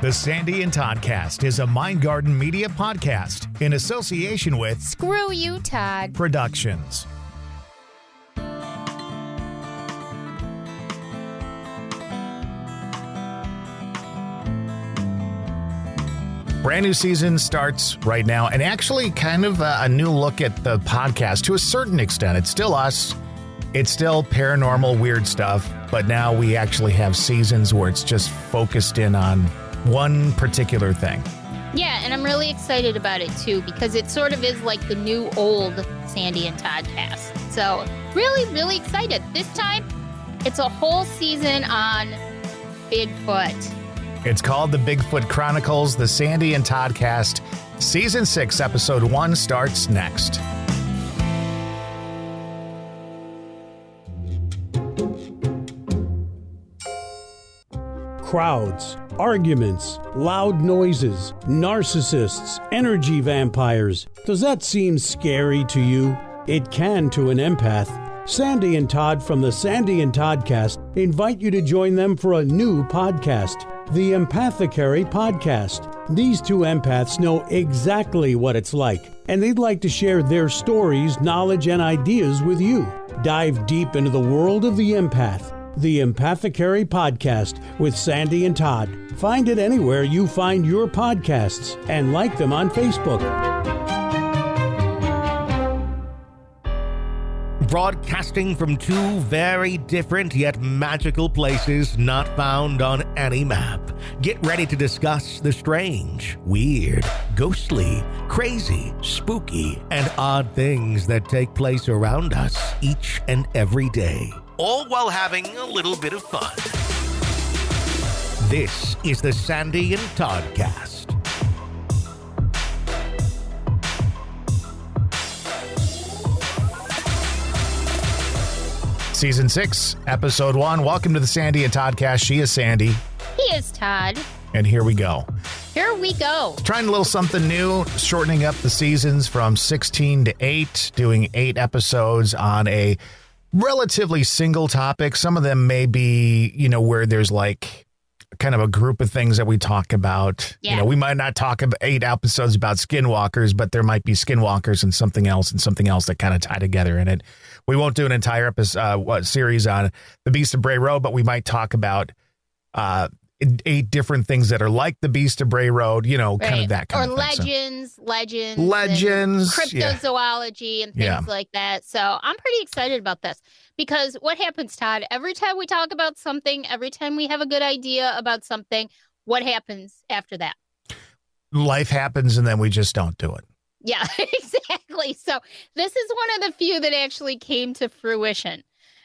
The Sandy and Toddcast is a MindgardenMedia podcast in association with Screw You, Todd Productions. Brand new season starts right now, and actually kind of a new look at the podcast to a certain extent. It's still us. It's still paranormal, weird stuff, but now we actually have seasons where it's just focused in on one particular thing. Yeah, and I'm really excited about it, too, because it sort of is like the new old Sandy and Toddcast. So really, really excited. This time, it's a whole season on Bigfoot. It's called the Bigfoot Chronicles, the Sandy and Toddcast. Season 6, Episode 1 starts next. Crowds, arguments, loud noises, narcissists, energy vampires. Does that seem scary to you? It can to an empath. Sandy and Todd from the Sandy and Toddcast invite you to join them for a new podcast, the Empathicary Podcast. These two empaths know exactly what it's like, and they'd like to share their stories, knowledge, and ideas with you. Dive deep into the world of the empath. The Empathicary Podcast with Sandy and Todd. Find it anywhere you find your podcasts and like them on Facebook. Broadcasting from two very different yet magical places not found on any map. Get ready to discuss the strange, weird, ghostly, crazy, spooky, and odd things that take place around us each and every day. All while having a little bit of fun. This is the Sandy and Toddcast. Season 6, Episode 1. Welcome to the Sandy and Toddcast. She is Sandy. He is Todd. And here we go. Here we go. Trying a little something new, shortening up the seasons from 16 to 8, doing 8 episodes on a relatively single topic. Some of them may be, where there's like kind of a group of things that we talk about. Yeah. We might not talk about 8 episodes about skinwalkers, but there might be skinwalkers and something else that kind of tie together in it. We won't do an entire series on the Beast of Bray Road, but we might talk about 8 different things that are like the Beast of Bray Road, kind of that kind or of thing. Legends, cryptozoology and things like that. So I'm pretty excited about this because what happens, Todd, every time we talk about something, every time we have a good idea about something, what happens after that? Life happens and then we just don't do it. Yeah, exactly. So this is one of the few that actually came to fruition.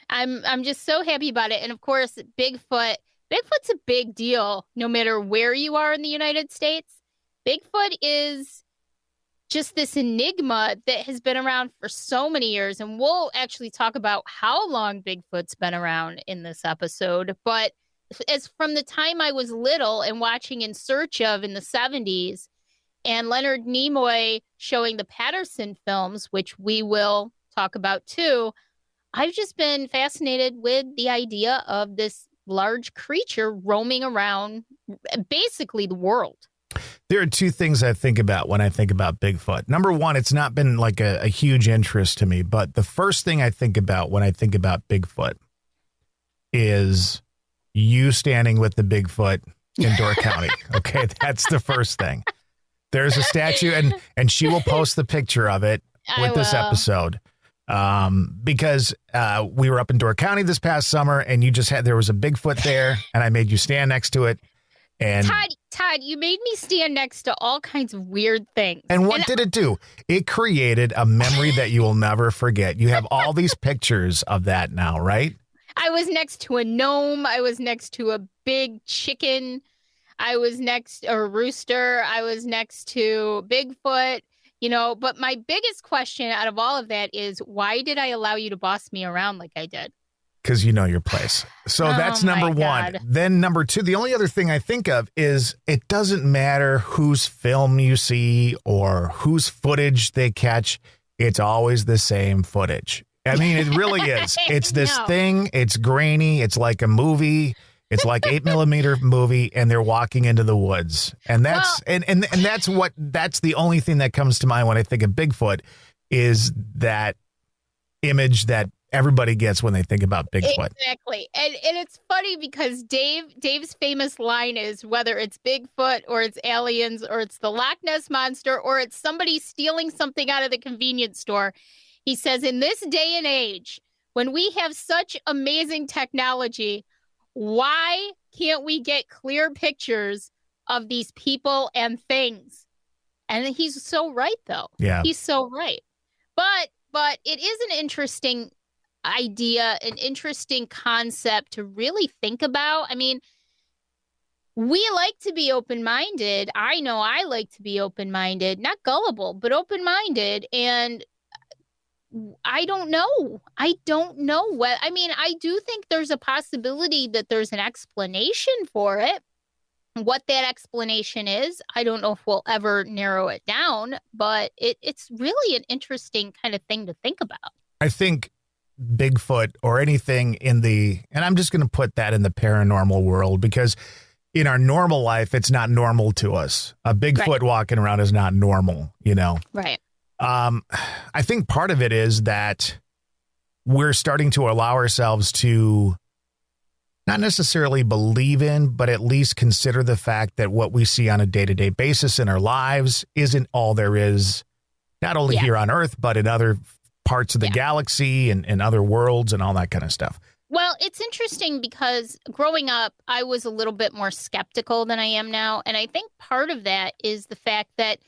I'm just so happy about it. And of course, Bigfoot's a big deal no matter where you are in the United States. Bigfoot is just this enigma that has been around for so many years. And we'll actually talk about how long Bigfoot's been around in this episode. But as from the time I was little and watching In Search of in the 70s, and Leonard Nimoy showing the Patterson films, which we will talk about too, I've just been fascinated with the idea of this large creature roaming around basically the world. There are 2 things I think about when I think about Bigfoot. Number one, it's not been like a huge interest to me, but the first thing I think about when I think about Bigfoot is you standing with the Bigfoot in Door County. Okay, that's the first thing. There's a statue, and she will post the picture of it with this episode. Because we were up in Door County this past summer, and there was a Bigfoot there, and I made you stand next to it. And Todd, you made me stand next to all kinds of weird things. And what did it do? It created a memory that you will never forget. You have all these pictures of that now, right? I was next to a gnome. I was next to a big chicken. I was next a rooster. I was next to Bigfoot, but my biggest question out of all of that is why did I allow you to boss me around like I did? Because you know your place. So that's number one. Then number 2, the only other thing I think of is it doesn't matter whose film you see or whose footage they catch. It's always the same footage. I mean, it really is. It's this thing. It's grainy. It's like a movie. It's like 8mm movie, and they're walking into the woods, and that's and that's the only thing that comes to mind when I think of Bigfoot, is that image that everybody gets when they think about Bigfoot. Exactly. And it's funny because Dave's famous line is, whether it's Bigfoot or it's aliens or it's the Loch Ness Monster or it's somebody stealing something out of the convenience store, he says, in this day and age, when we have such amazing technology, why can't we get clear pictures of these people and things? And he's so right, though. Yeah. He's so right. But it is an interesting idea, an interesting concept to really think about. I mean, we like to be open-minded. I know I like to be open-minded, not gullible, but open-minded. And I don't know. I mean, I do think there's a possibility that there's an explanation for it. What that explanation is, I don't know if we'll ever narrow it down, but it's really an interesting kind of thing to think about. I think Bigfoot or anything and I'm just going to put that in the paranormal world, because in our normal life, it's not normal to us. A Bigfoot walking around is not normal, Right. I think part of it is that we're starting to allow ourselves to not necessarily believe in, but at least consider the fact that what we see on a day-to-day basis in our lives isn't all there is, not only here on Earth, but in other parts of the galaxy and other worlds and all that kind of stuff. Well, it's interesting because growing up, I was a little bit more skeptical than I am now. And I think part of that is the fact that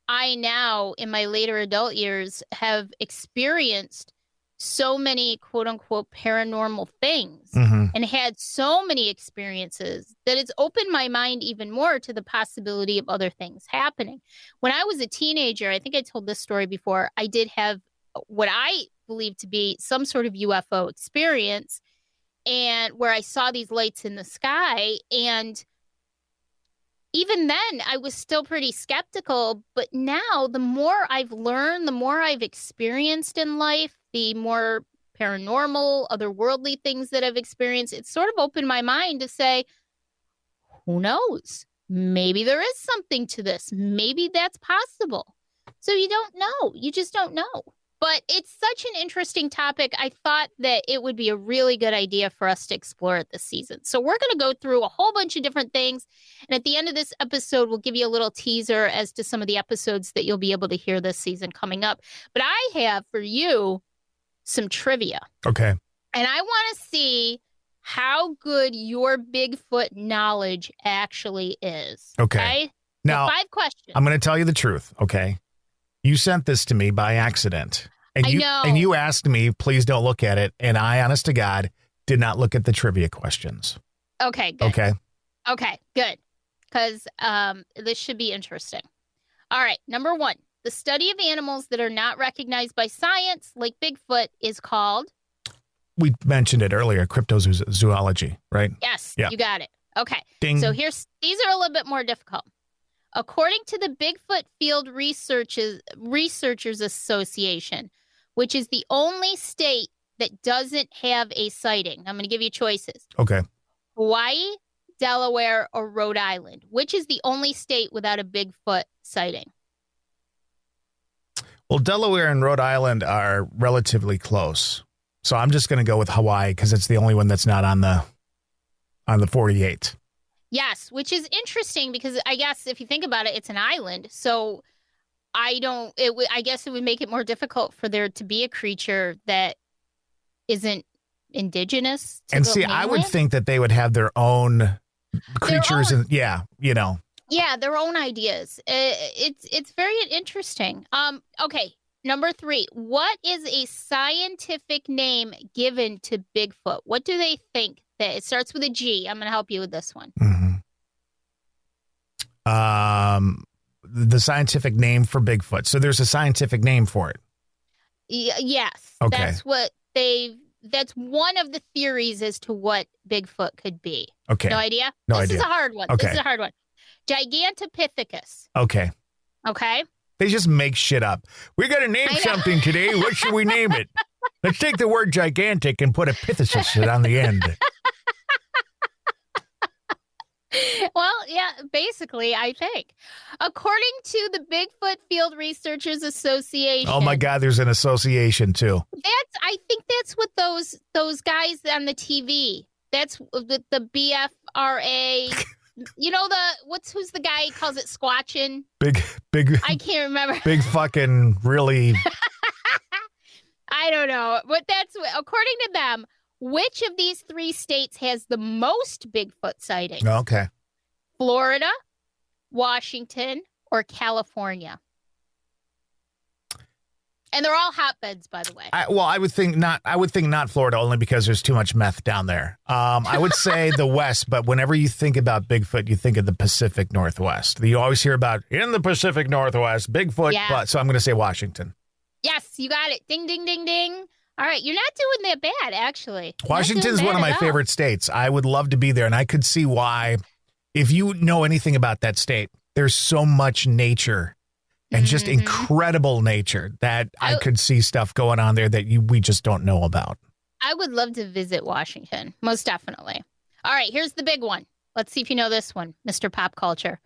I now, in my later adult years, have experienced so many quote unquote paranormal things and had so many experiences that it's opened my mind even more to the possibility of other things happening. When I was a teenager, I think I told this story before, I did have what I believe to be some sort of UFO experience, and where I saw these lights in the sky. And even then, I was still pretty skeptical. But now, the more I've learned, the more I've experienced in life, the more paranormal, otherworldly things that I've experienced, it's sort of opened my mind to say, who knows? Maybe there is something to this. Maybe that's possible. So you don't know. You just don't know. But it's such an interesting topic. I thought that it would be a really good idea for us to explore it this season. So we're going to go through a whole bunch of different things. And at the end of this episode, we'll give you a little teaser as to some of the episodes that you'll be able to hear this season coming up. But I have for you some trivia. Okay. And I want to see how good your Bigfoot knowledge actually is. Okay. Now, so 5 questions. I'm going to tell you the truth. Okay. You sent this to me by accident. And I know. And you asked me, please don't look at it. And I, honest to God, did not look at the trivia questions. Okay, good. Okay, good. Because this should be interesting. All right, number 1. The study of animals that are not recognized by science, like Bigfoot, is called? We mentioned it earlier, cryptozoology, right? Yes, yeah. You got it. Okay, Ding. So these are a little bit more difficult. According to the Bigfoot Field Researchers Association, which is the only state that doesn't have a sighting. I'm going to give you choices. Okay. Hawaii, Delaware, or Rhode Island. Which is the only state without a Bigfoot sighting? Well, Delaware and Rhode Island are relatively close. So I'm just going to go with Hawaii because it's the only one that's not on the 48. Yes, which is interesting because I guess if you think about it, it's an island. So I guess it would make it more difficult for there to be a creature that isn't indigenous to and the see, mainland. I would think that they would have their own creatures. Yeah, their own ideas. It's very interesting. Okay, number 3. What is a scientific name given to Bigfoot? What do they think? That it starts with a G. I'm going to help you with this one. The scientific name for Bigfoot. So there's a scientific name for it. Yes. Okay. That's one of the theories as to what Bigfoot could be. Okay. No idea? No This idea. is a hard one. Okay. This is a hard one. Gigantopithecus. Okay. Okay. They just make shit up. We're going to name something today. What should we name it? Let's take the word gigantic and put a pithesis on the end. Well, yeah, basically, I think. According to the Bigfoot Field Researchers Association. Oh my God, there's an association too. I think that's what those guys on the TV. That's the BFRA. You know who's the guy? He calls it squatching. Big. I can't remember. Big fucking really. I don't know, but that's according to them. Which of these three states has the most Bigfoot sightings? Okay. Florida, Washington, or California? And they're all hotbeds, by the way. I would think not. I would think not Florida, only because there's too much meth down there. I would say the West, but whenever you think about Bigfoot, you think of the Pacific Northwest. You always hear about in the Pacific Northwest, Bigfoot. Yeah. But so I'm going to say Washington. Yes, you got it. Ding, ding, ding, ding. All right, you're not doing that bad, actually. Washington's one of my favorite states. I would love to be there, and I could see why. If you know anything about that state, there's so much nature and just incredible nature that I could see stuff going on there that we just don't know about. I would love to visit Washington, most definitely. All right, here's the big one. Let's see if you know this one, Mr. Pop Culture.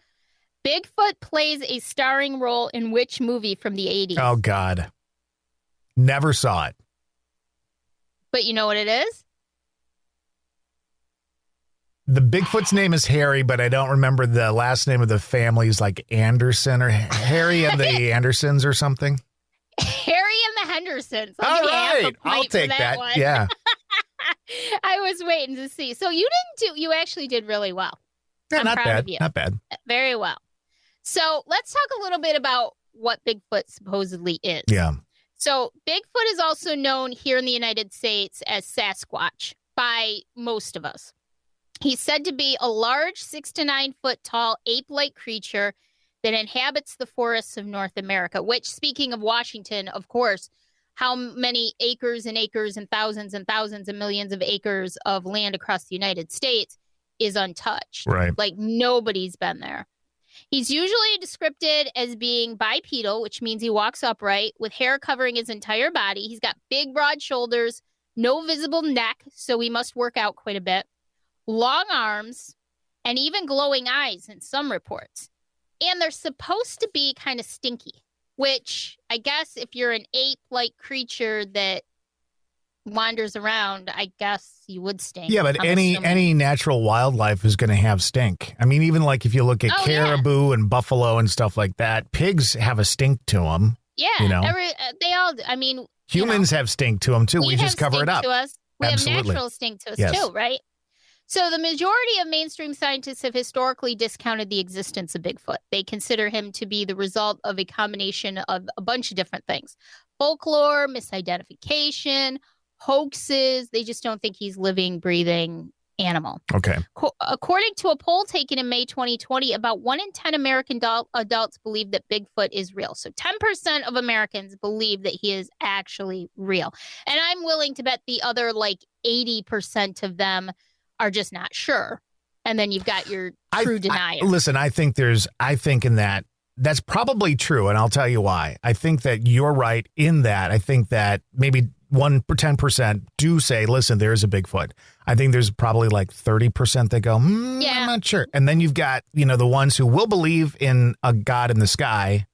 Bigfoot plays a starring role in which movie from the 80s? Oh, God. Never saw it. But you know what it is? The Bigfoot's name is Harry, but I don't remember the last name of the family is like Anderson or Harry and the Andersons or something. Harry and the Hendersons. All right. I'll take that. One. Yeah. I was waiting to see. So you you actually did really well. Yeah, I'm not proud bad. of you. Not bad. Very well. So let's talk a little bit about what Bigfoot supposedly is. Yeah. So Bigfoot is also known here in the United States as Sasquatch by most of us. He's said to be a large 6 to 9 foot tall ape-like creature that inhabits the forests of North America, which, speaking of Washington, of course, how many acres and acres and thousands and millions of acres of land across the United States is untouched. Right. Like nobody's been there. He's usually described as being bipedal, which means he walks upright with hair covering his entire body. He's got big, broad shoulders, no visible neck, so he must work out quite a bit, long arms, and even glowing eyes in some reports. And they're supposed to be kind of stinky, which I guess if you're an ape-like creature that wanders around, I guess you would stink. Yeah, but any natural wildlife is going to have stink. I mean, even like if you look at caribou and buffalo and stuff like that, pigs have a stink to them. Yeah, you know? they all do. I mean, humans have stink to them too. We just cover it up. To us. We Absolutely. have natural stink to us too, right? So the majority of mainstream scientists have historically discounted the existence of Bigfoot. They consider him to be the result of a combination of a bunch of different things. Folklore, misidentification, hoaxes. They just don't think he's living, breathing animal. Okay. According to a poll taken in May 2020, about 1 in 10 American adults believe that Bigfoot is real. So 10% of Americans believe that he is actually real. And I'm willing to bet the other 80% of them are just not sure. And then you've got your true deniers. Listen, I think in that that's probably true. And I'll tell you why. I think that you're right in that. I think that maybe 10% do say, listen, there's a Bigfoot. I think there's probably 30% that go, I'm not sure. And then you've got, the ones who will believe in a God in the sky,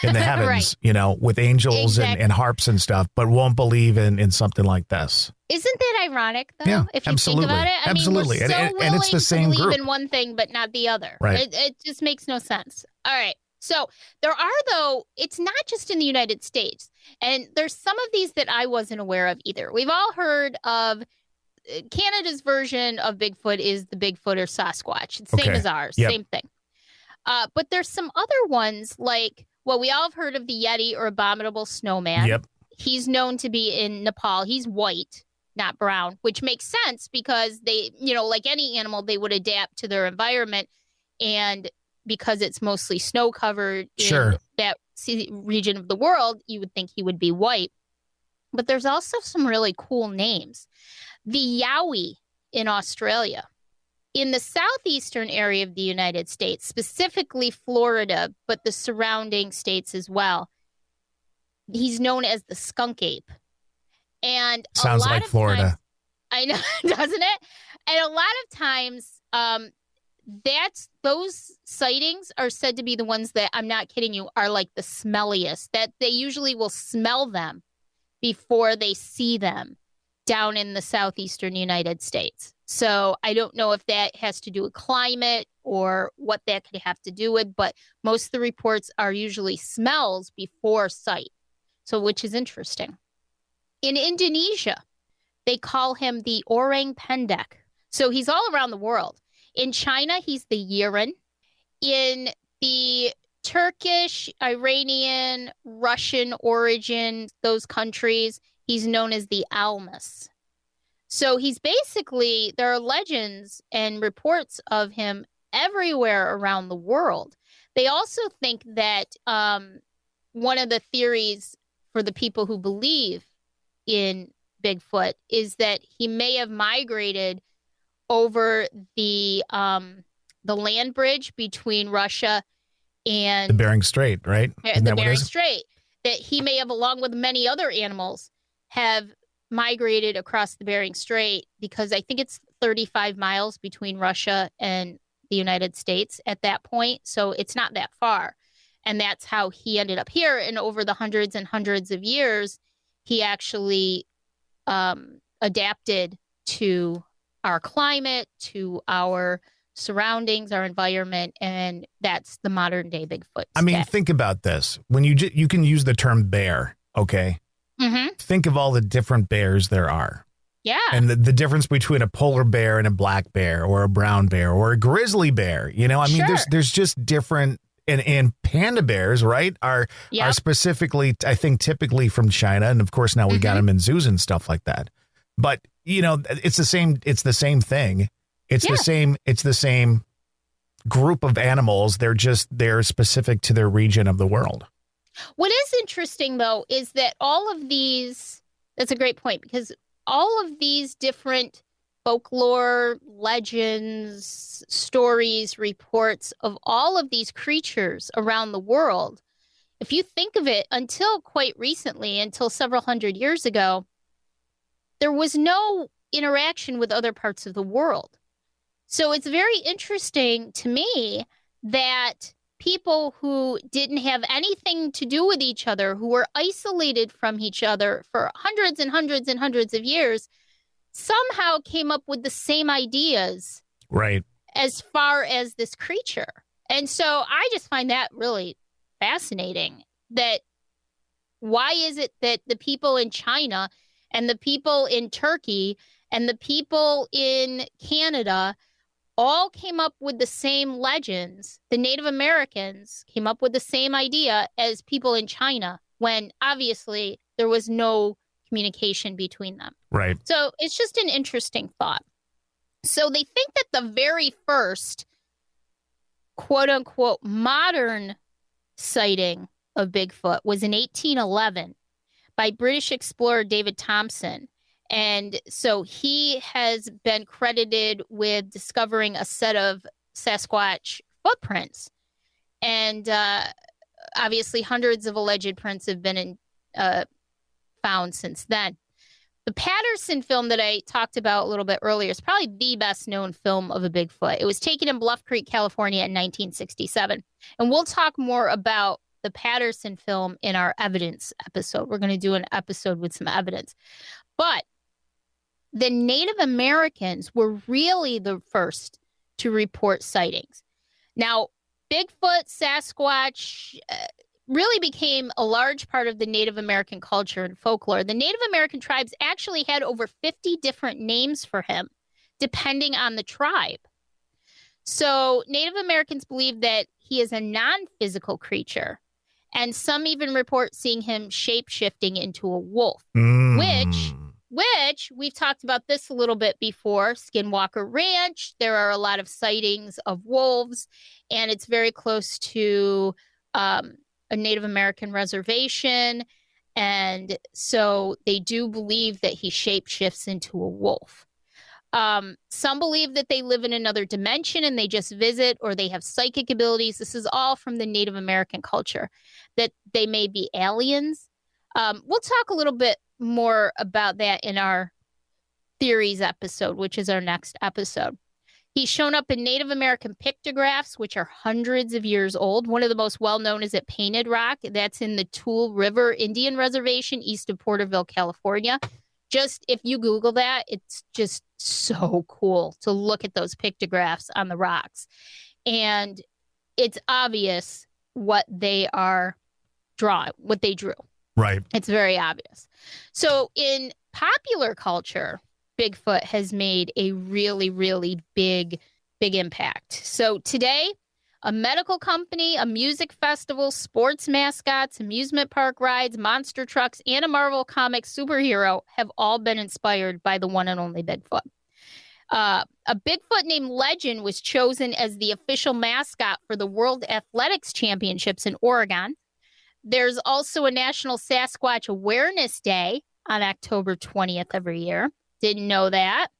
in the heavens, right. With angels and harps and stuff, but won't believe in something like this. Isn't that ironic, though? Yeah, if you absolutely. think about it? I absolutely. mean, we're so and it's the same to believe group. in one thing, but not the other. Right. It just makes no sense. All right. So there are, though, it's not just in the United States. And there's some of these that I wasn't aware of either. We've all heard of Canada's version of Bigfoot is the Bigfoot or Sasquatch. It's same as ours. Yep. Same thing. But there's some other ones we all have heard of the Yeti or abominable snowman. Yep. He's known to be in Nepal. He's white, not brown, which makes sense because they, like any animal, they would adapt to their environment. And because it's mostly snow covered in that region of the world, you would think he would be white. But there's also some really cool names. The Yowie in Australia. In the southeastern area of the United States, specifically Florida, but the surrounding states as well, he's known as the skunk ape. And sounds like Florida. Times, I know, doesn't it? And a lot of times, those sightings are said to be the ones that, I'm not kidding you, are like the smelliest, that they usually will smell them before they see them down in the southeastern United States. So I don't know if that has to do with climate or what that could have to do with, but most of the reports are usually smells before sight. So, which is interesting. In Indonesia, they call him the orang pendek. So he's all around the world. In China, he's the Yiran. In the Turkish, Iranian, Russian origin, those countries, he's known as the Almas. So he's basically, there are legends and reports of him everywhere around the world. They also think that one of the theories for the people who believe in Bigfoot is that he may have migrated over the land bridge between Russia and The Bering Strait, right? The Bering Strait. That he may have, along with many other animals, have migrated across the Bering Strait, because I think it's 35 miles between Russia and the United States at that point. So it's not that far. And that's how he ended up here. And over the hundreds and hundreds of years, he actually adapted to our climate, to our surroundings, our environment, and that's the modern day Bigfoot. I mean, think about this. When you can use the term bear, okay? Mm-hmm. Think of all the different bears there are. Yeah. And the difference between a polar bear and a black bear or a brown bear or a grizzly bear. You know, I mean, there's just different, and panda bears, right, are specifically, I think, typically from China. And of course, now we got them in zoos and stuff like that. But, you know, it's the same thing. It's the same group of animals. They're specific to their region of the world. What is interesting, though, is that all of these, that's a great point, because all of these different folklore, legends, stories, reports of all of these creatures around the world, if you think of it, until quite recently, until several hundred years ago, there was no interaction with other parts of the world. So it's very interesting to me that people who didn't have anything to do with each other, who were isolated from each other for hundreds and hundreds and hundreds of years, somehow came up with the same ideas, right, as far as this creature. And so I just find that really fascinating, that why is it that the people in China and the people in Turkey and the people in Canada all came up with the same legends? The Native Americans came up with the same idea as people in China, when obviously there was no communication between them. Right. So it's just an interesting thought. So they think that the very first quote unquote modern sighting of Bigfoot was in 1811 by British explorer David Thompson. And so he has been credited with discovering a set of Sasquatch footprints. And obviously hundreds of alleged prints have been found since then. The Patterson film that I talked about a little bit earlier is probably the best known film of a Bigfoot. It was taken in Bluff Creek, California in 1967. And we'll talk more about the Patterson film in our evidence episode. We're going to do an episode with some evidence. But the Native Americans were really the first to report sightings. Now, Bigfoot, Sasquatch really became a large part of the Native American culture and folklore. The Native American tribes actually had over 50 different names for him, depending on the tribe. So Native Americans believe that he is a non-physical creature, and some even report seeing him shape-shifting into a wolf, which we've talked about this a little bit before. Skinwalker Ranch, there are a lot of sightings of wolves, and it's very close to a Native American reservation. And so they do believe that he shapeshifts into a wolf. Some believe that they live in another dimension and they just visit, or they have psychic abilities. This is all from the Native American culture, that they may be aliens. We'll talk a little bit more about that in our theories episode, which is our next episode. He's shown up in Native American pictographs, which are hundreds of years old. One of the most well-known is at Painted Rock. That's in the Tool River Indian Reservation east of Porterville, California. Just if you Google that, it's just so cool to look at those pictographs on the rocks. And it's obvious what they are drawing, what they drew. Right. It's very obvious. So in popular culture, Bigfoot has made a really, really big impact. So today, a medical company, a music festival, sports mascots, amusement park rides, monster trucks, and a Marvel Comics superhero have all been inspired by the one and only Bigfoot. A Bigfoot named Legend was chosen as the official mascot for the World Athletics Championships in Oregon. There's also a National Sasquatch Awareness Day on October 20th every year. Didn't know that.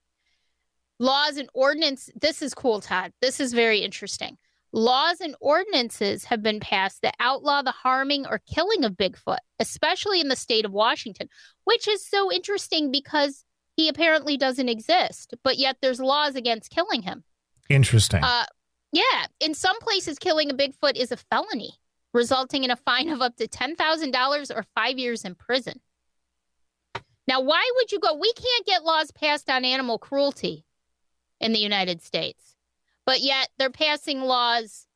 Laws and ordinance. This is cool, Todd. This is very interesting. Laws and ordinances have been passed that outlaw the harming or killing of Bigfoot, especially in the state of Washington, which is so interesting because he apparently doesn't exist, but yet there's laws against killing him. Interesting. Yeah. In some places, killing a Bigfoot is a felony, resulting in a fine of up to $10,000 or 5 years in prison. Now, why would you go? We can't get laws passed on animal cruelty in the United States, but yet they're passing laws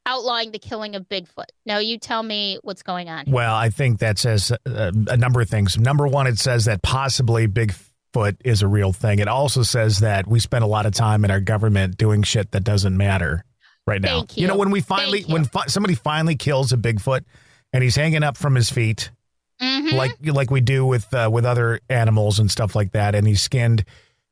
outlawing the killing of Bigfoot. Now, you tell me what's going on here. Well, I think that says a number of things. Number one, it says that possibly Bigfoot is a real thing. It also says that we spend a lot of time in our government doing shit that doesn't matter right now. Thank you. You know, when we finally, somebody finally kills a Bigfoot and he's hanging up from his feet, like we do with other animals and stuff like that, and he's skinned,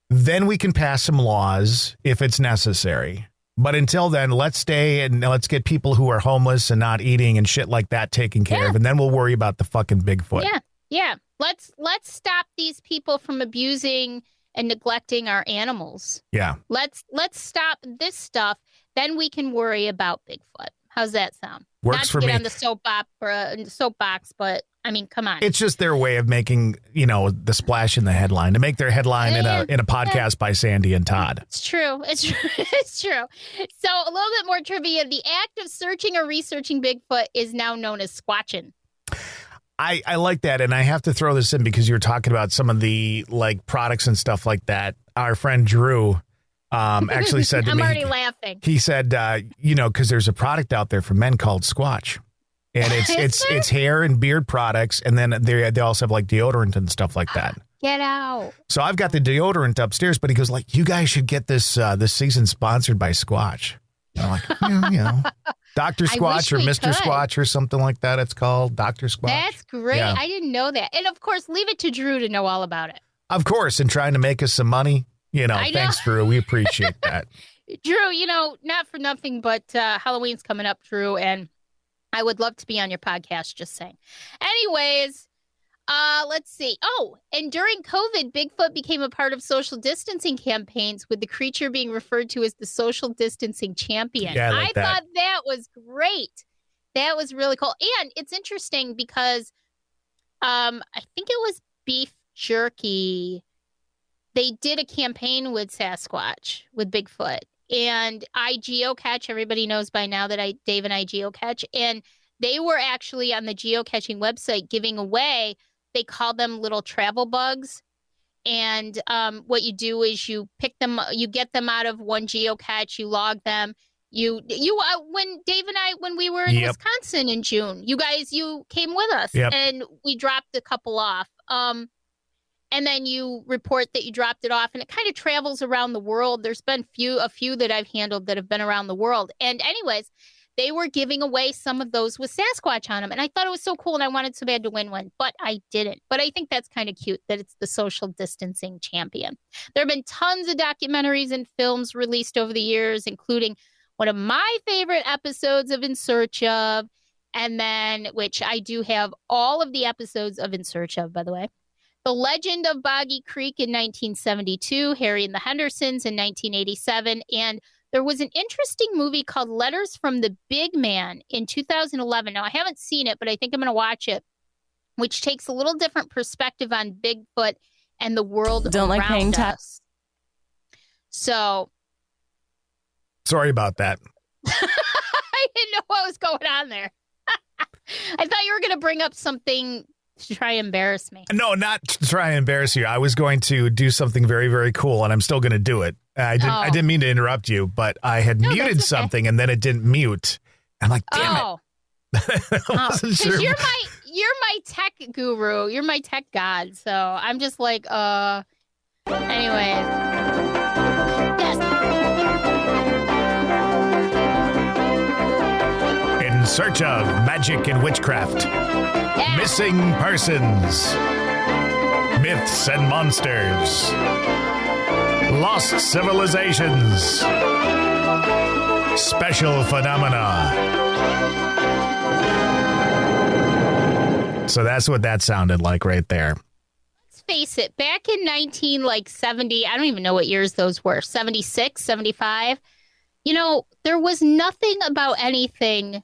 then we can pass some laws if it's necessary. But until then, let's stay and let's get people who are homeless and not eating and shit like that taken care of, and then we'll worry about the fucking Bigfoot. Yeah. Let's stop these people from abusing and neglecting our animals. Yeah. Let's stop this stuff. Then we can worry about Bigfoot. How's that sound? Works Not to for get me. on the soapbox, but I mean, come on. It's just their way of making, the splash in the headline, to make their headline in a podcast by Sandy and Todd. It's true. It's true. So a little bit more trivia. The act of searching or researching Bigfoot is now known as squatching. I like that. And I have to throw this in because you were talking about some of the products and stuff like that. Our friend Drew actually said to me. I'm already laughing. He said, because there's a product out there for men called Squatch. And it's hair and beard products, and then they also have deodorant and stuff like that. Get out! So I've got the deodorant upstairs, but he goes you guys should get this season sponsored by Squatch. I'm like, Dr. Squatch or Mr. Squatch or something like that. It's called Dr. Squatch. That's great. Yeah. I didn't know that. And of course, leave it to Drew to know all about it. Of course, and trying to make us some money. Thanks, Drew. We appreciate that. Drew, not for nothing, but Halloween's coming up, Drew, and I would love to be on your podcast, just saying. Anyways, let's see. Oh, and during COVID, Bigfoot became a part of social distancing campaigns, with the creature being referred to as the social distancing champion. Yeah, I thought that was great. That was really cool. And it's interesting because I think it was beef jerky. They did a campaign with Sasquatch, with Bigfoot. And I geocache. Everybody knows by now that Dave and I geocache. And they were actually on the geocaching website giving away, they call them little travel bugs. And what you do is you pick them, you get them out of one geocache, you log them. When Dave and I, when we were in Wisconsin in June, you came with us and we dropped a couple off. And then you report that you dropped it off, and it kind of travels around the world. There's been a few that I've handled that have been around the world. And anyways, they were giving away some of those with Sasquatch on them. And I thought it was so cool, and I wanted so bad to win one, but I didn't. But I think that's kind of cute that it's the social distancing champion. There have been tons of documentaries and films released over the years, including one of my favorite episodes of In Search Of, and then, which I do have all of the episodes of In Search Of, by the way. The Legend of Boggy Creek in 1972, Harry and the Hendersons in 1987, and there was an interesting movie called Letters from the Big Man in 2011. Now, I haven't seen it, but I think I'm going to watch it, which takes a little different perspective on Bigfoot and the world around us. So Sorry about that. I didn't know what was going on there. I thought you were going to bring up something to try and embarrass me. No, not to try and embarrass you. I was going to do something very, very cool, and I'm still going to do it. I didn't mean to interrupt you, but I had muted something, and then it didn't mute. I'm like, damn it. I wasn't sure. You're my tech guru. You're my tech god. So I'm just like, anyways. Yes. In search of magic and witchcraft, missing persons, myths and monsters, lost civilizations, special phenomena. So that's what that sounded like right there. Let's face it, back in 1970, I don't even know what years those were, 76, 75, there was nothing about anything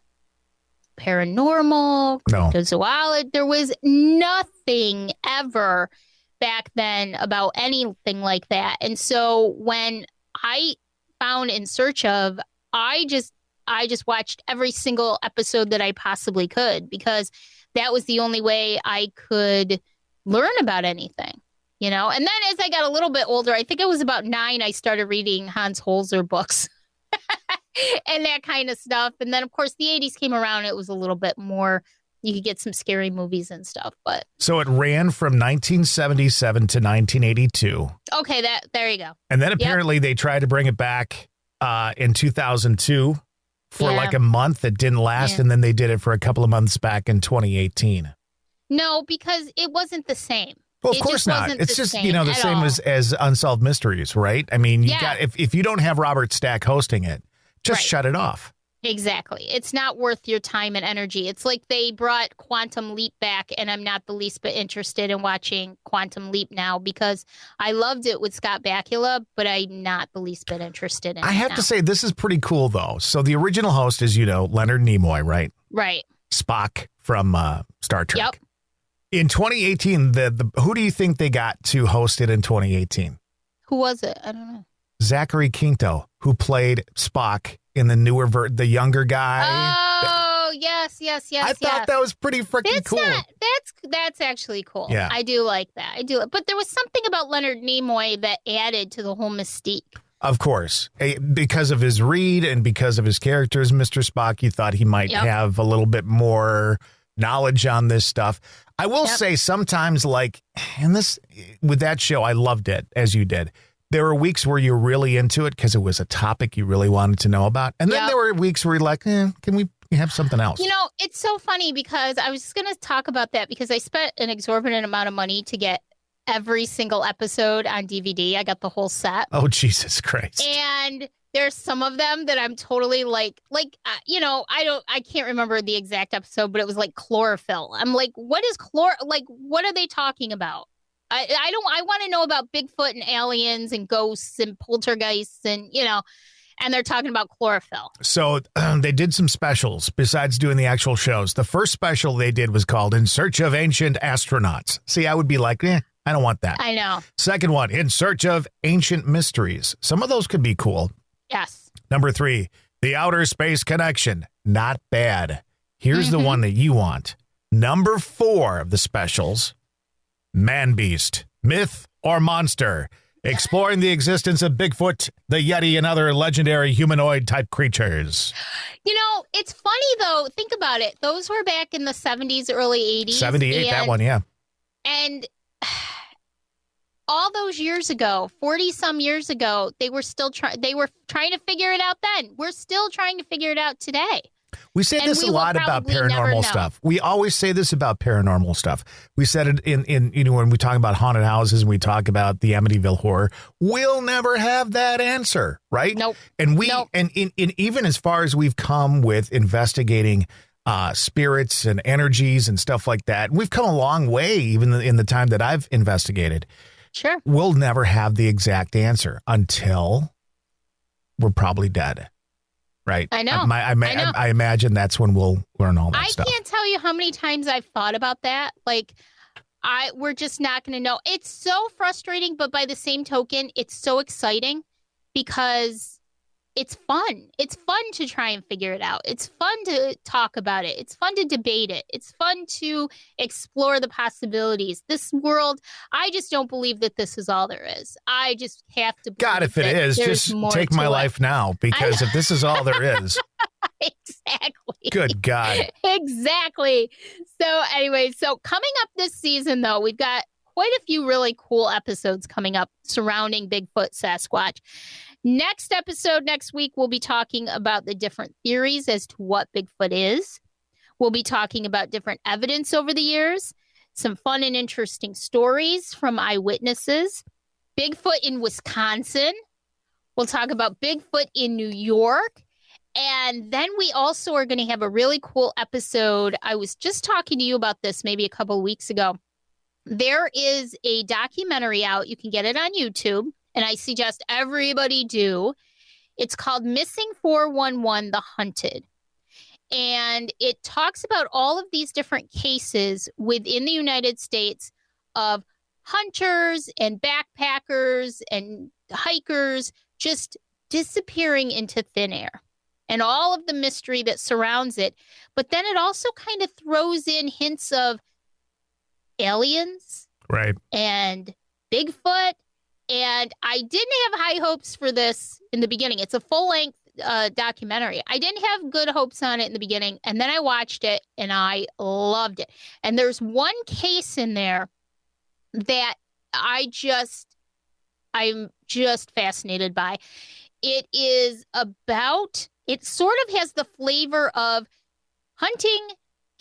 paranormal, cryptozoology. There was nothing ever back then about anything like that. And so when I found In Search Of, I just watched every single episode that I possibly could, because that was the only way I could learn about anything, And then as I got a little bit older, I think I was about 9, I started reading Hans Holzer books and that kind of stuff. And then, of course, the 80s came around. It was a little bit more, you could get some scary movies and stuff. But so it ran from 1977 to 1982. Okay, there you go. And then apparently they tried to bring it back in 2002. For like a month. It didn't last, and then they did it for a couple of months back in 2018. No, because it wasn't the same. Well, of course not. It's just, the same as Unsolved Mysteries, right? I mean, if you don't have Robert Stack hosting it, just shut it off. Exactly. It's not worth your time and energy. It's like they brought Quantum Leap back, and I'm not the least bit interested in watching Quantum Leap now, because I loved it with Scott Bakula, but I'm not the least bit interested in it. I have to say, this is pretty cool, though. So the original host is, Leonard Nimoy, right? Right. Spock from Star Trek. Yep. In 2018, who do you think they got to host it in 2018? Who was it? I don't know. Zachary Quinto, who played Spock in the newer the younger guy. Oh, yes. I thought that was pretty freaking cool. That's actually cool. Yeah. I do like that. But there was something about Leonard Nimoy that added to the whole mystique. Of course. Because of his read and because of his character as Mr. Spock, you thought he might have a little bit more knowledge on this stuff. I will say sometimes, with that show, I loved it, as you did. There were weeks where you're really into it because it was a topic you really wanted to know about. And then there were weeks where you're like, can we have something else? It's so funny, because I was just going to talk about that, because I spent an exorbitant amount of money to get every single episode on DVD. I got the whole set. Oh, Jesus Christ. And there's some of them that I'm totally I can't remember the exact episode, but it was like chlorophyll. I'm like, what is what are they talking about? I want to know about Bigfoot and aliens and ghosts and poltergeists and they're talking about chlorophyll. So they did some specials besides doing the actual shows. The first special they did was called In Search of Ancient Astronauts. See, I would be like, I don't want that. I know. Second one, In Search of Ancient Mysteries. Some of those could be cool. Yes. Number 3, The Outer Space Connection. Not bad. Here's the one that you want. Number 4 of the specials, Man Beast, Myth or Monster, exploring the existence of Bigfoot, the Yeti, and other legendary humanoid-type creatures. It's funny, though. Think about it. Those were back in the 70s, early 80s. 78, that one, yeah. And all those years ago, 40-some years ago, they were trying to figure it out then. We're still trying to figure it out today. We say this a lot about paranormal stuff. We always say this about paranormal stuff. We said it in when we talk about haunted houses and we talk about the Amityville horror. We'll never have that answer, right? Nope. And even as far as we've come with investigating spirits and energies and stuff like that, we've come a long way even in the time that I've investigated. Sure. We'll never have the exact answer until we're probably dead. Right. I know. I imagine that's when we'll learn all that stuff. I can't tell you how many times I've thought about that. We're just not going to know. It's so frustrating, but by the same token, it's so exciting because it's fun. It's fun to try and figure it out. It's fun to talk about it. It's fun to debate it. It's fun to explore the possibilities. This world, I just don't believe that this is all there is. I just have to believe God, if it is, just take my life now, because if this is all there is. Exactly. Good God. Exactly. So anyway, so coming up this season, though, we've got quite a few really cool episodes coming up surrounding Bigfoot, Sasquatch. Next episode, next week, we'll be talking about the different theories as to what Bigfoot is. We'll be talking about different evidence over the years, some fun and interesting stories from eyewitnesses, Bigfoot in Wisconsin. We'll talk about Bigfoot in New York. And then we also are going to have a really cool episode. I was just talking to you about this maybe a couple of weeks ago. There is a documentary out. You can get it on YouTube, and I suggest everybody do. It's called Missing 411, The Hunted. And it talks about all of these different cases within the United States of hunters and backpackers and hikers just disappearing into thin air and all of the mystery that surrounds it. But then it also kind of throws in hints of aliens, right, and Bigfoot. And I didn't have high hopes for this in the beginning. It's a full-length documentary. I didn't have good hopes on it in the beginning, and then I watched it and I loved it. And there's one case in there that I'm just fascinated by. It is about, it sort of has the flavor of hunting,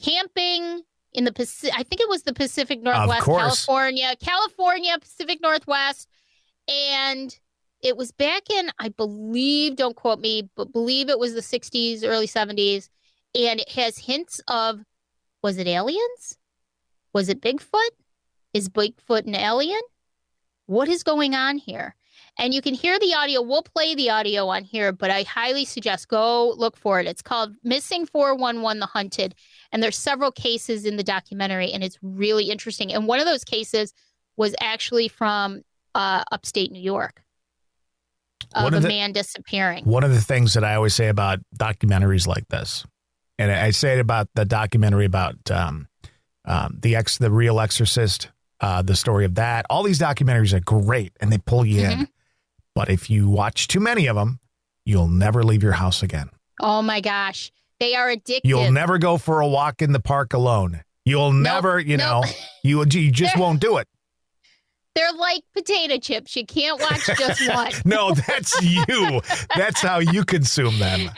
camping in the Pacific. I think it was the Pacific Northwest, California, Pacific Northwest. And it was back in, I believe, don't quote me, but believe it was the 60s, early 70s. And it has hints of, was it aliens? Was it Bigfoot? Is Bigfoot an alien? What is going on here? And you can hear the audio. We'll play the audio on here, but I highly suggest go look for it. It's called Missing 411, The Hunted. And there's several cases in the documentary, and it's really interesting. And one of those cases was actually from upstate New York, of a man disappearing. One of the things that I always say about documentaries like this, and I say it about the documentary about the Real Exorcist, the story of that. All these documentaries are great, and they pull you in. But if you watch too many of them, you'll never leave your house again. Oh, my gosh. They are addictive. You'll never go for a walk in the park alone. You'll never, you just won't do it. They're like potato chips. You can't watch just one. No, that's you. That's how you consume them.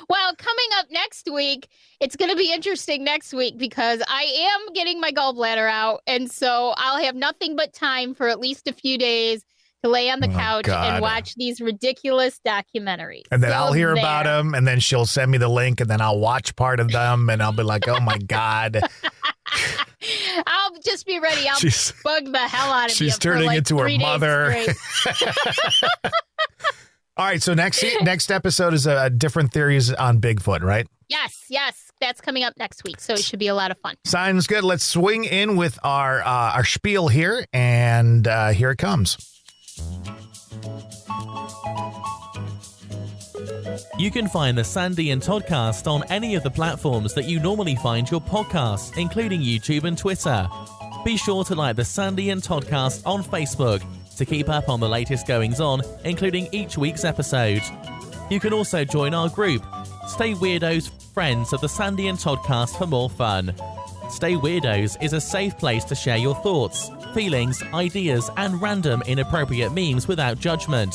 Well, coming up next week, it's going to be interesting next week because I am getting my gallbladder out. And so I'll have nothing but time for at least a few days to lay on the couch and watch these ridiculous documentaries. And then I'll hear about them, and then she'll send me the link, and then I'll watch part of them, and I'll be like, oh, my God. I'll just be ready. I'll bug the hell out of you. She's turning into her mother. All right, so next episode is different theories on Bigfoot, right? Yes. That's coming up next week, so it should be a lot of fun. Sounds good. Let's swing in with our spiel here, and here it comes. You can find the Sandy and Toddcast on any of the platforms that you normally find your podcasts, including YouTube and Twitter. Be sure to like the Sandy and Toddcast on Facebook to keep up on the latest goings-on, including each week's episode. You can also join our group, Stay Weirdos Friends of the Sandy and Toddcast, for more fun. Stay Weirdos is a safe place to share your thoughts, feelings, ideas, and random inappropriate memes without judgment.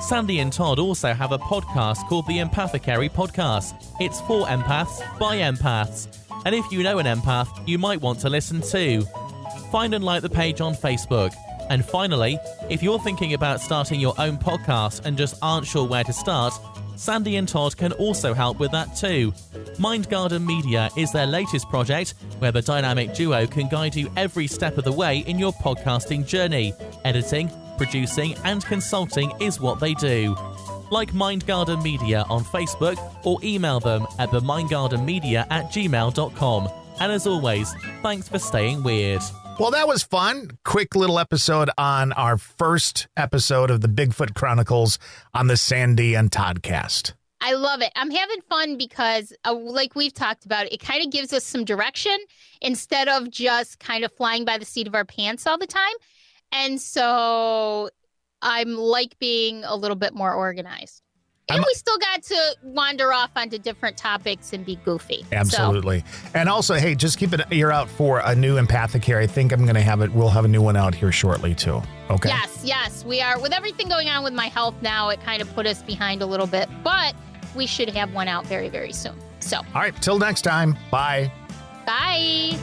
Sandy and Todd also have a podcast called The Empathicary Podcast. It's for empaths, by empaths. And if you know an empath, you might want to listen too. Find and like the page on Facebook. And finally, if you're thinking about starting your own podcast and just aren't sure where to start, Sandy and Todd can also help with that too. MindgardenMedia is their latest project, where the dynamic duo can guide you every step of the way in your podcasting journey. Editing, producing, and consulting is what they do. Like MindgardenMedia on Facebook or email them at themindgardenmedia@gmail.com. And as always, thanks for staying weird. Well, that was fun. Quick little episode on our first episode of the Bigfoot Chronicles on the Sandy and Toddcast. I love it. I'm having fun because, like we've talked about, it kind of gives us some direction instead of just kind of flying by the seat of our pants all the time. And so I'm like being a little bit more organized. And we still got to wander off onto different topics and be goofy. Absolutely. So. And also, hey, just keep an ear out for a new empathic here. I think I'm going to have it. We'll have a new one out here shortly, too. Okay. Yes. We are. With everything going on with my health now, it kind of put us behind a little bit. But we should have one out very, very soon. So. All right. Till next time. Bye. Bye.